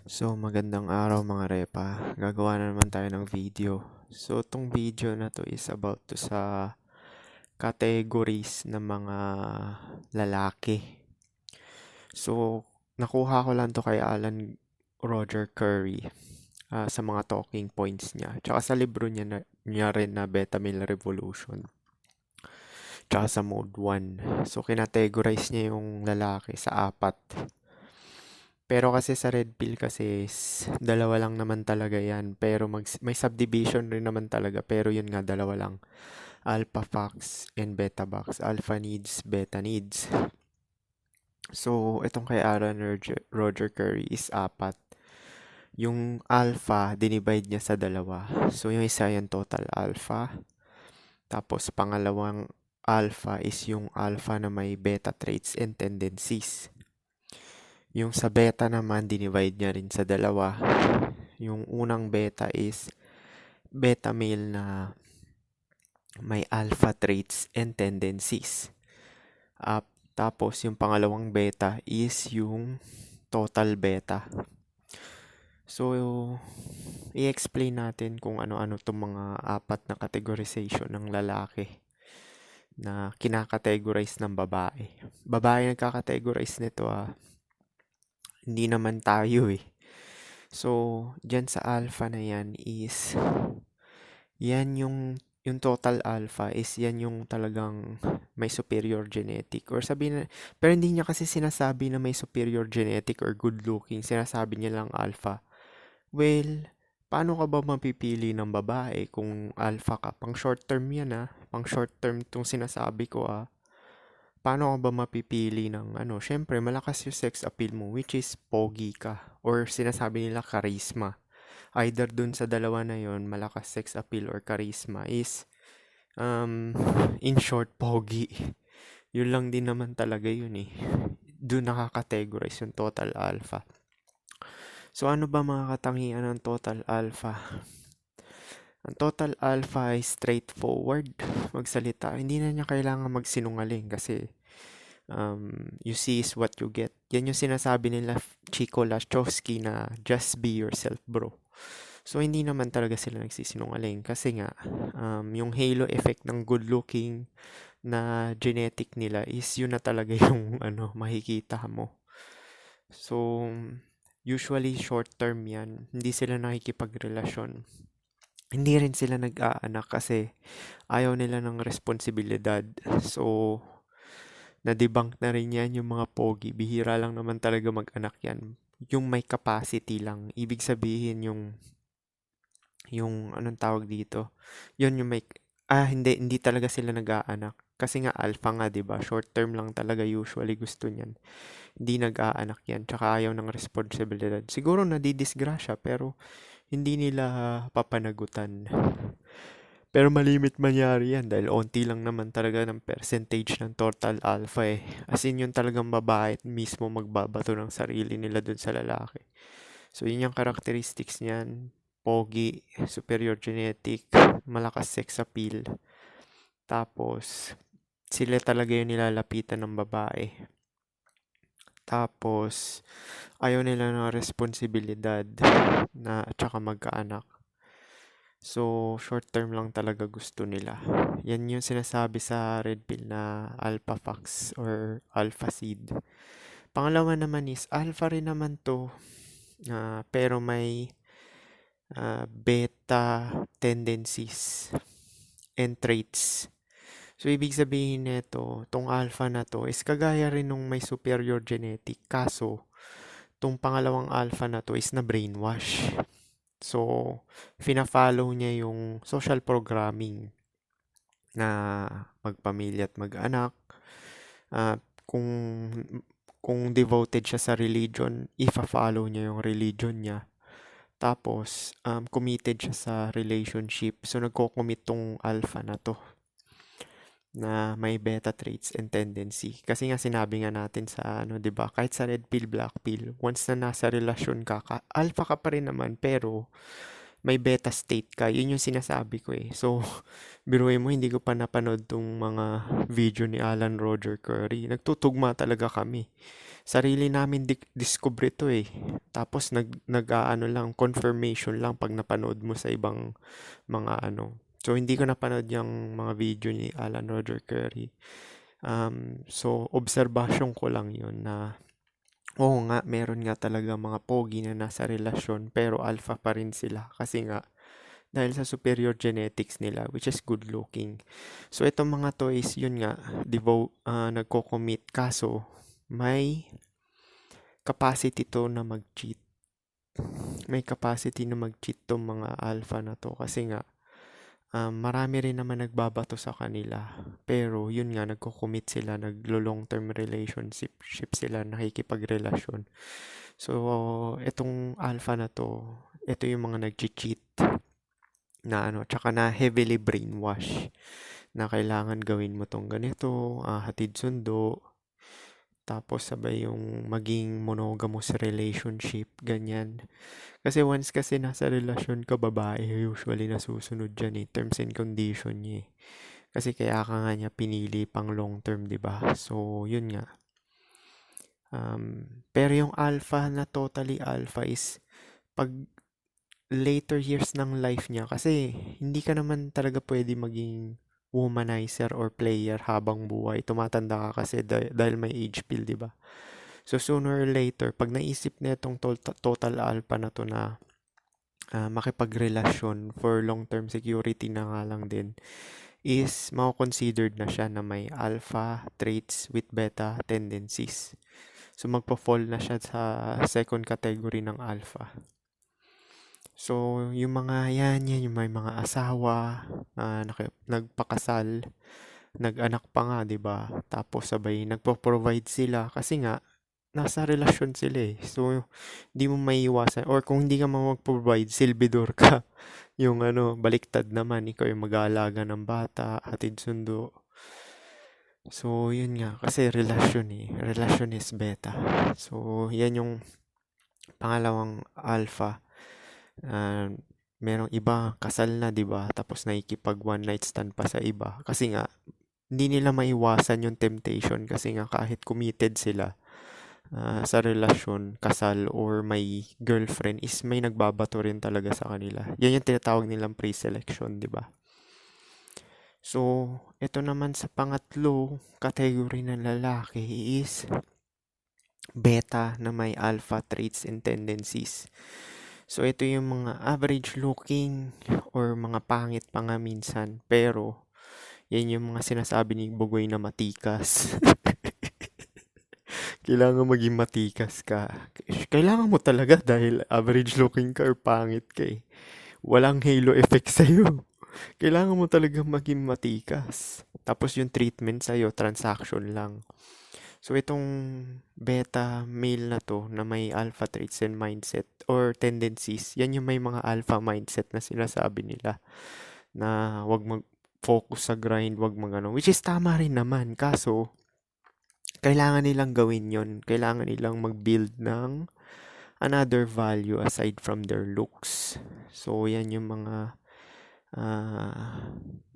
So, magandang araw mga repa. Gagawa na naman tayo ng video. So, itong video na to is about to sa categories ng mga lalaki. So, nakuha ko lang to kay Alan Roger Curry sa mga talking points niya. Tsaka sa libro niya rin na Beta Male Revolution. Tsaka sa Mode 1. So, kinategorize niya yung lalaki sa apat. Pero kasi sa red pill kasi dalawa lang naman talaga yan. Pero may subdivision rin naman talaga. Pero yun nga, dalawa lang. Alpha Fox and Beta Box. Alpha needs, Beta needs. So, itong kay Aaron Roger Curry is apat. Yung alpha, dinivide niya sa dalawa. So, yung isa yan total alpha. Tapos, pangalawang alpha is yung alpha na may beta traits and tendencies. Yung sa beta naman, dinivide niya rin sa dalawa. Yung unang beta is beta male na may alpha traits and tendencies. Tapos yung pangalawang beta is yung total beta. So, i-explain natin kung ano-ano itong mga apat na categorization ng lalaki na kinakategorize ng babae. Babae nagkakategorize nito hindi naman tayo eh. So, dyan sa alpha na yan is, yan yung total alpha is yan yung talagang may superior genetic. Or sabihin na, pero hindi niya kasi sinasabi na may superior genetic or good looking. Sinasabi niya lang alpha. Well, paano ka ba mapipili ng babae kung alpha ka? Pang short term yan Pang short term itong sinasabi ko Paano ka ba mapipili ng syempre malakas yung sex appeal mo which is pogi ka or sinasabi nila charisma. Either dun sa dalawa na yon malakas sex appeal or charisma is in short pogi. Yun lang din naman talaga yun eh. Doon nakakategorize yung total alpha. So ano ba mga katangian ng total alpha? Ang total alpha ay straightforward magsalita. Hindi na niya kailangan magsinungaling kasi you see is what you get. Yan yung sinasabi nila Chico Lachowski na just be yourself bro. So hindi naman talaga sila nagsisinungaling kasi nga yung halo effect ng good looking na genetic nila is yun na talaga yung makikita mo. So usually short term yan. Hindi sila nakikipagrelasyon. Hindi rin sila nag-aanak kasi ayaw nila ng responsibilidad. So, na-debunk na rin yan yung mga pogi. Bihira lang naman talaga mag-anak yan. Yung may capacity lang. Ibig sabihin yung anong tawag dito? Yun yung may, hindi talaga sila nag-aanak. Kasi nga alpha nga, 'di ba? Short term lang talaga usually gusto niyan. Hindi nag-aanak yan. Tsaka ayaw ng responsibilidad. Siguro nadidisgrasya pero hindi nila papanagutan. Pero malimit mangyari yan dahil onti lang naman talaga ng percentage ng total alpha eh. As in yung talagang babae mismo magbabato ng sarili nila dun sa lalaki. So yun yung characteristics niyan. Pogi, superior genetic, malakas sex appeal. Tapos sila talaga yung nilalapitan ng babae. Tapos ayaw nila ng responsibilidad na at saka magkaanak. So, short term lang talaga gusto nila. Yan yung sinasabi sa red pill na alpha fox or alpha seed. Pangalawa naman is alpha rin naman to, pero may beta tendencies and traits. So, ibig sabihin nito, tong alpha na to is kagaya rin nung may superior genetic. Kaso, tong pangalawang alpha na to is na brainwash. So, fina-follow niya yung social programming na magpamilya at mag-anak. Kung devoted siya sa religion, ifa-follow niya yung religion niya. Tapos, committed siya sa relationship. So, nagko-commit tong alpha na to na may beta traits and tendency. Kasi nga sinabi nga natin sa 'di ba? Kahit sa red pill, black pill, once na nasa relasyon ka, alpha ka pa rin naman pero may beta state ka. Yun yung sinasabi ko eh. So, biruin mo, hindi ko pa napanood tong mga video ni Alan Roger Curry. Nagtutugma talaga kami. sarili namin discover ito eh. Tapos nag lang, confirmation lang pag napanood mo sa ibang mga ano. So, hindi ko napanood yung mga video ni Alan Roger Curry. So, obserbasyon ko lang yun na, oo nga, meron nga talaga mga pogi na nasa relasyon, pero alpha pa rin sila. Kasi nga, dahil sa superior genetics nila, which is good looking. So, itong mga to is, yun nga, nagko-commit. Kaso, may capacity to na mag-cheat. May capacity na mag-cheat tong mga alpha na to. Kasi nga, marami rin naman nagbabato sa kanila. Pero yun nga, nagko-commit sila, naglo-long term relationship sila, nakikipagrelasyon. So, itong alpha na to, ito yung mga nag-cheat na ano, tsaka na heavily brainwash na kailangan gawin mo tong ganito, hatid sundo, tapos sabay yung maging monogamous relationship, ganyan. Kasi once kasi nasa relasyon ka, babae, usually nasusunod dyan eh, terms and condition niya eh. Kasi kaya ka nga niya pinili pang long term, di ba? So, yun nga. Pero yung alpha na totally alpha is pag later years ng life niya, kasi hindi ka naman talaga pwede maging womanizer or player habang buhay. Tumatanda ka kasi dahil may age pill, di ba? So, sooner or later, pag naisip na itong total alpha na to na makipagrelasyon for long-term security na nga lang din, is mako-considered na siya na may alpha traits with beta tendencies. So, magpo-fall na siya sa second category ng alpha. So, yung mga yan, yung may mga asawa, nagpakasal, nag-anak pa nga, 'di ba? Tapos sabay nagpo-provide sila kasi nga nasa relasyon sila eh. So, hindi mo maiiwasan or kung hindi ka mag-provide, silbidor ka. Yung ano, baliktad naman, ikaw yung mag-aalaga ng bata, hatid sundo. So, yun nga, kasi relasyon eh. Relasyon is beta. So, yan yung pangalawang alpha. Merong iba kasal na, 'di ba? Tapos nakikipag one night stand pa sa iba. Kasi nga hindi nila maiwasan yung temptation kasi nga kahit committed sila sa relasyon, kasal or may girlfriend is may nagbabato rin talaga sa kanila. Yan yung tinatawag nilang pre-selection, 'di ba? So, ito naman sa pangatlo category ng lalaki is beta na may alpha traits and tendencies. So, ito yung mga average looking or mga pangit pa nga minsan. Pero, yan yung mga sinasabi ni Bugoy na matikas. Kailangan maging matikas ka. Kailangan mo talaga dahil average looking ka or pangit ka eh. Walang halo effect sa'yo. Kailangan mo talaga maging matikas. Tapos yung treatment sa'yo, transaction lang. So, itong beta male na to na may alpha traits and mindset or tendencies, yan yung may mga alpha mindset na sinasabi nila na wag mag-focus sa grind, wag mag-ano. Which is tama rin naman. Kaso, kailangan nilang gawin yon. Kailangan nilang mag-build ng another value aside from their looks. So, yan yung mga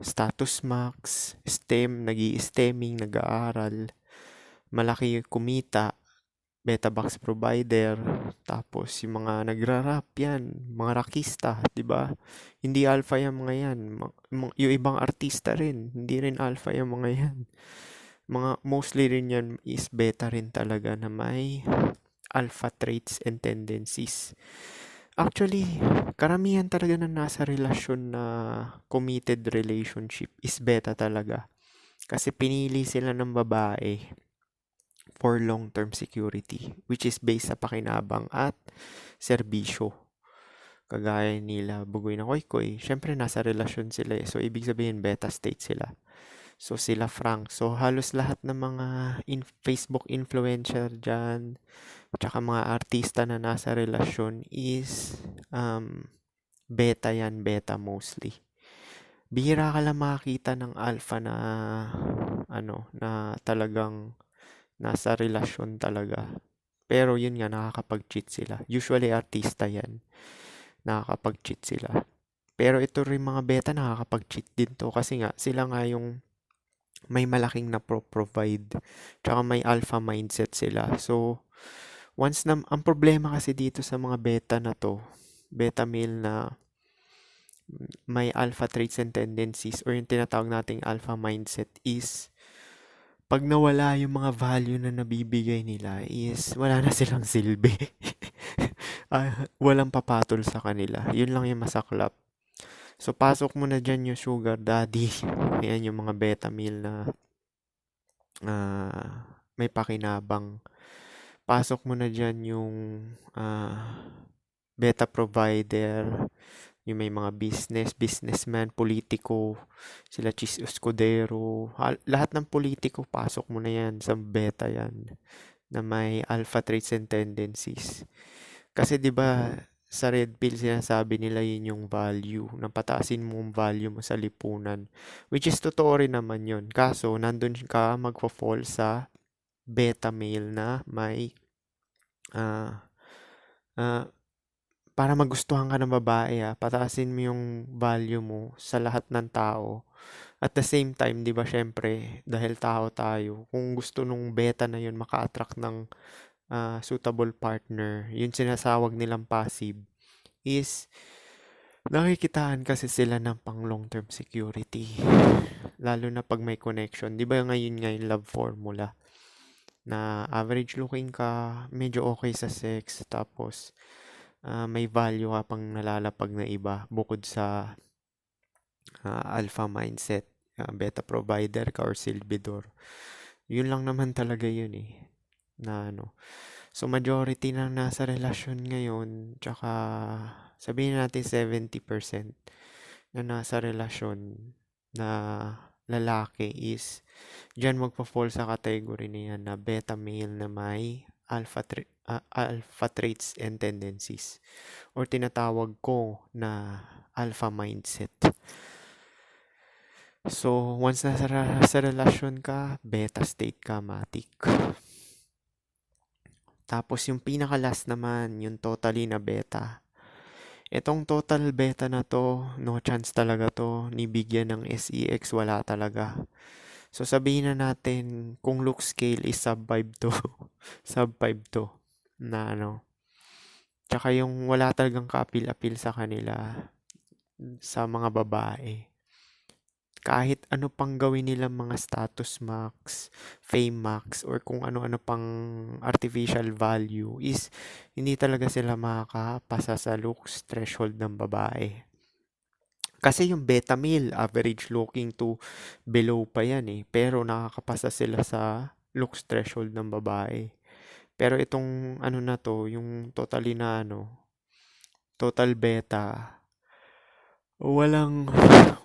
status max, STEM, nag-i-STEMing, nag-aaral, malaki kumita, beta box provider, tapos yung mga nagra-rap yan, mga rockista, 'di ba? Hindi alpha yung mga yan. Yung ibang artista rin, hindi rin alpha yung mga yan. Mga mostly rin yan is beta rin talaga na may alpha traits and tendencies. Actually, karamihan talaga na nasa relasyon na committed relationship is beta talaga. Kasi pinili sila ng babae for long-term security, which is based sa pakinabang at serbisyo. Kagaya nila Bugoy na Koykoy, syempre nasa relasyon sila eh. So, ibig sabihin, beta state sila. So, sila Frank. So, halos lahat ng mga Facebook influencer dyan, tsaka mga artista na nasa relasyon is beta yan, beta mostly. Bihira ka lang makakita ng alpha na na talagang nasa relasyon talaga. Pero yun nga, nakakapag-cheat sila. Usually, artista yan. Nakakapag-cheat sila. Pero ito rin mga beta, nakakapag-cheat din to. Kasi nga, sila nga yung may malaking na provide. Tsaka may alpha mindset sila. So, once na, ang problema kasi dito sa mga beta na to, beta male na may alpha traits and tendencies or yung tinatawag nating alpha mindset is pag nawala yung mga value na nabibigay nila is wala na silang silbi. Walang papatol sa kanila. Yun lang yung masaklap. So, pasok mo na dyan yung sugar daddy. Ayan yung mga beta male na may pakinabang. Pasok mo na dyan yung beta provider, yung may mga businessman, politiko, sila Chis Escudero, lahat ng politiko, pasok mo na yan sa beta yan, na may alpha traits and tendencies. Kasi 'di ba sa red pill sinasabi nila yun yung value, na pataasin mo yung value mo sa lipunan. Which is totoo rin naman yun. Kaso, nandun ka magfo-fall sa beta male na may ah, ah, para magustuhan ka ng babae, pataasin mo yung value mo sa lahat ng tao. At the same time, 'di ba, syempre, dahil tao tayo, kung gusto nung beta na yun maka-attract ng suitable partner, yun sinasawag nilang passive, is nakikitaan kasi sila ng pang long-term security. Lalo na pag may connection. 'Di ba ngayon nga yung love formula? Na average looking ka, medyo okay sa sex, tapos may value ka pang nalalapag na iba bukod sa alpha mindset, beta provider ka or silbidor. Yun lang naman talaga yun eh. Na ano. So majority na nasa relasyon ngayon, tsaka sabihin natin 70% na nasa relasyon na lalaki is diyan magpa-fall sa category niya na beta male na may alpha traits and tendencies or tinatawag ko na alpha mindset. So, once sa relasyon ka, beta state ka, matik. Tapos yung pinaka-last naman, yung totally na beta. Itong total beta na to, no chance talaga to, nibigyan ng SEX, wala talaga. So sabihin na natin, kung look scale is sub 5 to, sub 5 to, na ano. Tsaka yung wala talagang ka-appeal sa kanila, sa mga babae. Kahit ano pang gawin nilang mga status max, fame max, or kung ano-ano pang artificial value is hindi talaga sila makakapasa sa looks threshold ng babae. Kasi yung beta male, average looking to below pa yan eh. Pero nakakapasa sila sa looks threshold ng babae. Pero itong ano na to, yung totally na ano, total beta, walang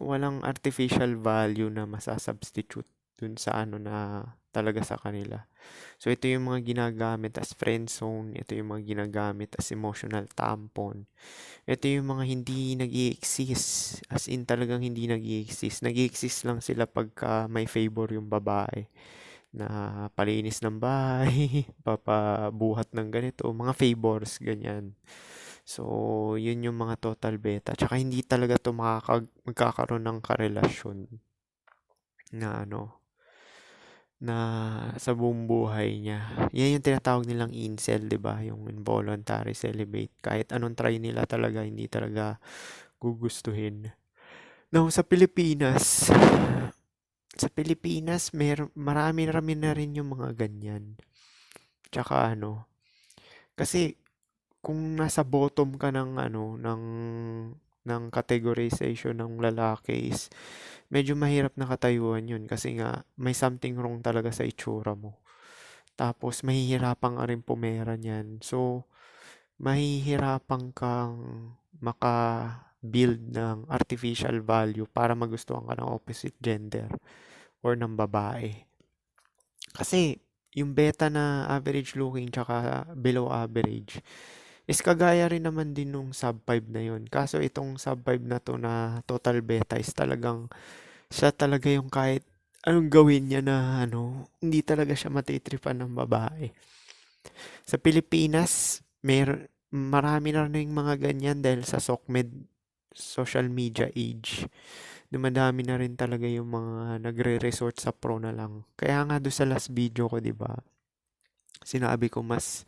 walang artificial value na masasubstitute dun sa ano na talaga sa kanila. So ito yung mga ginagamit as friend zone, ito yung mga ginagamit as emotional tampon. Ito yung mga hindi nag-i-exist, as in talagang hindi nag-i-exist. Nag-i-exist lang sila pagka may favor yung babae na palinis ng bahay, papabuhat ng ganito, mga favors, ganyan. So, yun yung mga total beta. Tsaka hindi talaga to magkakaroon ng karelasyon na ano, na sa buong buhay niya. Yan yung tinatawag nilang incel, 'di ba? Yung involuntary celibate. Kahit anong try nila talaga, hindi talaga gugustuhin. Now, sa Pilipinas, marami-rami na rin yung mga ganyan. Tsaka ano, kasi kung nasa bottom ka ng ano, ng categorization ng lalaki is medyo mahirap na katayuan yun kasi nga may something wrong talaga sa itsura mo. Tapos mahihirapan ka rin pumera niyan. So, mahihirapan kang maka-build ng artificial value para magustuhan ka ng opposite gender or ng babae. Kasi yung beta na average looking tsaka below average is kagaya rin naman din nung sub 5 na yun. Kaso itong sub 5 na to na total beta is talagang siya talaga yung kahit anong gawin niya na ano, hindi talaga siya matitripan ng babae. Sa Pilipinas, marami na rin mga ganyan dahil sa SOCMED social media age dumadami na rin talaga yung mga nagre-resort sa pro na lang. Kaya nga doon sa last video ko, 'di ba? Sinabi ko mas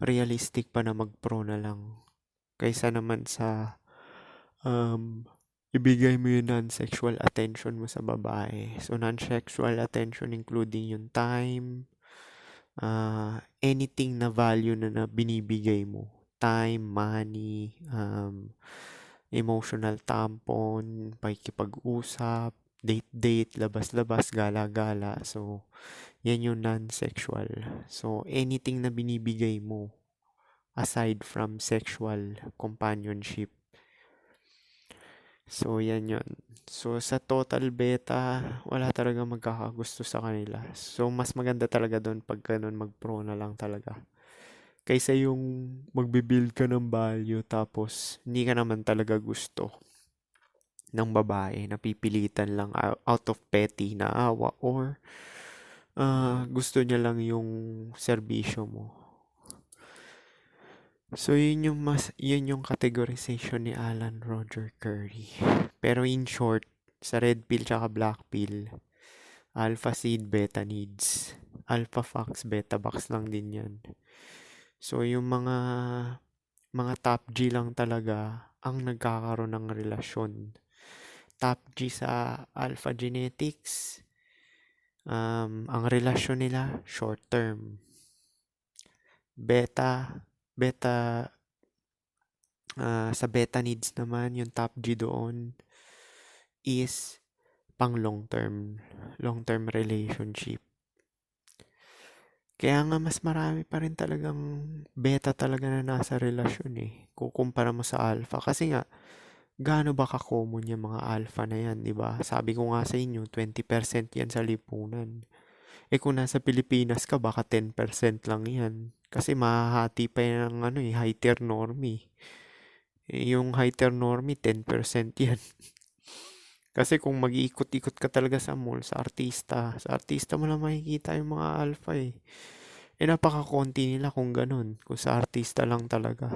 realistic pa na mag-pro na lang kaysa naman sa um, ibigay mo yung non-sexual attention mo sa babae. So, non-sexual attention including yung time, anything na value na binibigay mo. Time, money, emotional tampon, pakikipag-usap, date-date, labas-labas, gala-gala. So, yan yung non-sexual. So, anything na binibigay mo aside from sexual companionship. So, yan yun. So, sa total beta, wala talaga magkakagusto sa kanila. So, mas maganda talaga doon pag ganun mag-pro na lang talaga. Kaysa yung magbibuild ka ng value tapos hindi ka naman talaga gusto ng babae, napipilitan lang out of petty na awa or gusto niya lang yung serbisyo mo. So yun yung categorization ni Alan Roger Curry. Pero in short, sa red pill tsaka black pill, alpha seed, beta needs. Alpha fox, beta box lang din yan. So yung mga top G lang talaga ang nagkakaroon ng relasyon. Top G sa alpha genetics, ang relasyon nila short term. Beta sa beta needs naman, yung top G doon is pang long term relationship. Kaya nga mas marami pa rin talagang beta talaga na nasa relasyon eh. Kukumpara mo sa alpha. Kasi nga, gaano ba ka-common yung mga alpha na yan, di ba? Sabi ko nga sa inyo, 20% yan sa lipunan. Eh kung nasa Pilipinas ka, baka 10% lang yan. Kasi mahahati pa yan ng high tier normie. Yung high tier normie, 10% yan. Kasi kung mag-iikot-ikot ka talaga sa mall, sa artista mo lang makikita yung mga alpha eh. Eh napaka-konti nila kung ganun, kung sa artista lang talaga.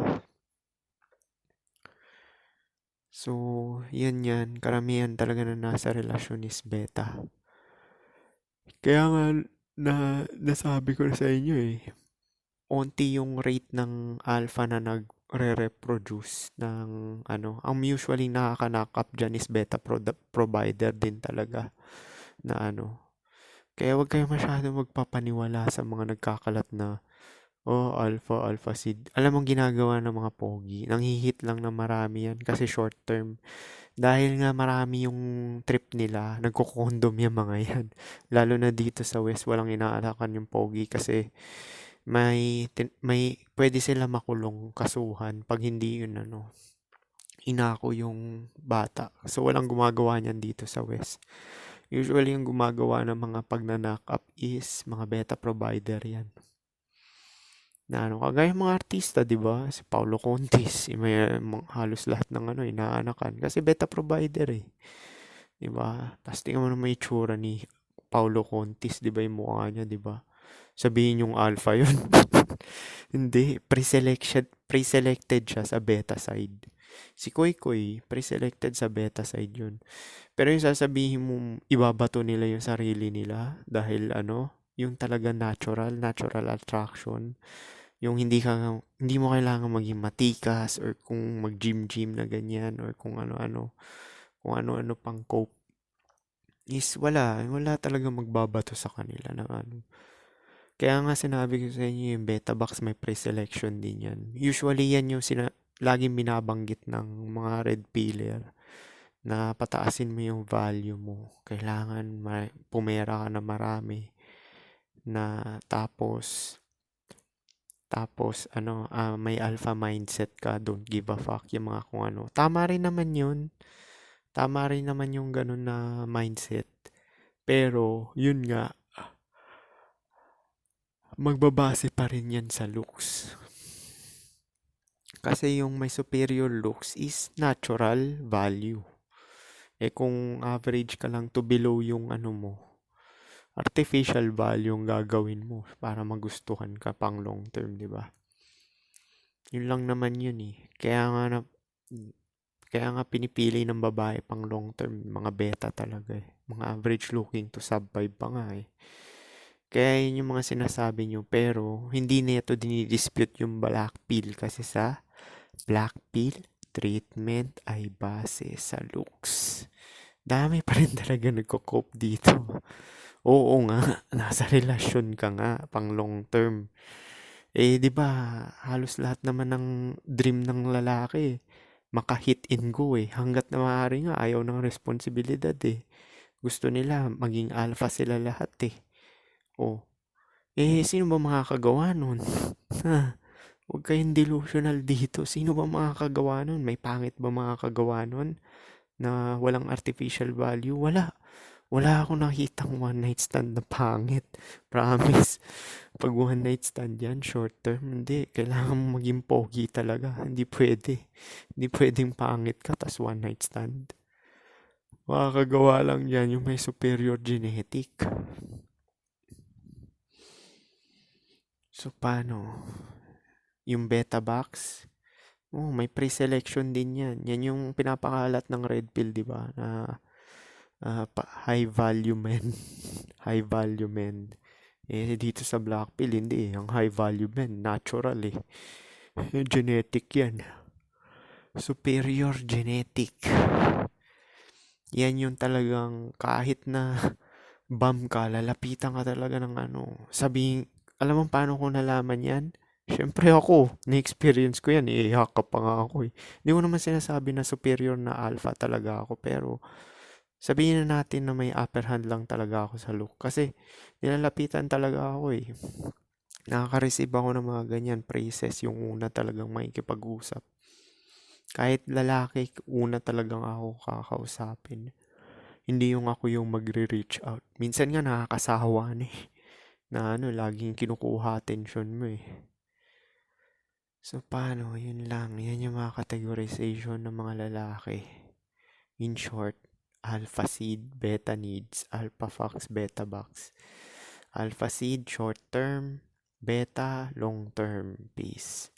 So, yan. Karamihan talaga na nasa relasyon is beta. Kaya nga, nasabi ko na sa inyo eh, onti yung rate ng alpha na nagre-reproduce ng ang usually nakaka-knock up dyan is beta provider din talaga na Kaya wag kayo masyado magpapaniwala sa mga nagkakalat na alpha seed. Alam mong ginagawa ng mga pogi, nanghihit lang na marami yan kasi short term. Dahil nga marami yung trip nila, nagko-condom yung mga yan. Lalo na dito sa West, walang inaalakan yung pogi kasi may pwede sila makulong kasuhan pag hindi yun inako yung bata. So walang gumagawa niyan dito sa West. Usually yung gumagawa ng mga pagna-knock up is mga beta provider yan. Na kagaya mga artista, 'di ba? Si Paulo Contis, may halos lahat ng inaanakan kasi beta provider eh. 'Di ba? Tapos tingnan mo naman yung itsura ni Paulo Contis, 'di ba yung mukha niya, 'di ba? Sabihin yung alpha yun. Hindi, pre-selected siya sa beta side. Si Koy Koy, pre-selected sa beta side yun. Pero yung sasabihin mo, ibabato nila yung sarili nila dahil yung talaga natural attraction. Yung hindi mo kailangan maging matikas or kung mag-gym na ganyan or kung ano-ano pang cope is wala talaga magbabato sa kanila na Kaya nga sinabi ko sa inyo yung beta box may pre-selection din yan. Usually yan yung laging binabanggit ng mga red pillar na pataasin mo yung value mo. Kailangan pumera ka na marami na tapos may alpha mindset ka, don't give a fuck yung mga kung ano. Tama rin naman yun. Tama rin naman yung ganun na mindset. Pero, yun nga, magbabase pa rin yan sa looks. Kasi yung may superior looks is natural value. Eh kung average ka lang to below yung mo, artificial value yung gagawin mo para magustuhan ka pang long term, di ba? Yun lang naman yun eh. Kaya nga pinipili ng babae pang long term, mga beta talaga eh. Mga average looking to sub 5 pa nga eh. Kaya yun yung mga sinasabi nyo, pero hindi na ito dinidispute yung black pill kasi sa black pill treatment ay base sa looks. Dami pa rin talaga nagko-cope dito. Oo nga, nasa relasyon ka nga pang long term. Eh, 'di ba, halos lahat naman ng dream ng lalaki maka-hit and go eh. Hanggat na maaari nga ayaw ng responsibilidad eh. Gusto nila maging alpha sila lahat eh. Oh, eh sino ba makakagawa nun? Ha, huwag kayong delusional dito. Sino ba makakagawa nun? May pangit ba makakagawa nun na walang artificial value? Wala. Wala akong nakitang one night stand na pangit. Promise. Pag one night stand yan, short term, hindi. Kailangan mo maging pogi talaga. Hindi pwede. Hindi pwedeng pangit ka tas one night stand. Makakagawa lang yan yung may superior genetic. So, paano? Yung beta box? Oh, may pre-selection din yan. Yan yung pinapakalat ng red pill, di ba? Na high value men. High value men. Eh, dito sa black pill, hindi eh. Ang high value men, natural eh. Genetic yan. Superior genetic. Yan yung talagang kahit na bum ka, lalapitan ka talaga ng ano. Sabihin, alam mo paano ko nalaman yan? Siyempre ako, na-experience ko yan, ihaka pa nga ako eh. Hindi ko naman sinasabi na superior na alpha talaga ako, pero sabihin na natin na may upper hand lang talaga ako sa look. Kasi nilalapitan talaga ako eh. Nakaka-receive ako ng mga ganyan praises, yung una talagang makikipag-usap. Kahit lalaki, una talagang ako kakausapin. Hindi yung ako yung magre-reach out. Minsan nga nakakasawa na eh. Na ano, laging kinukuha attention mo eh. So, paano? Yun lang. Yan yung mga categorization ng mga lalaki. In short, alpha seed, beta needs, alpha fox, beta box. Alpha seed, short term, beta, long term. Peace.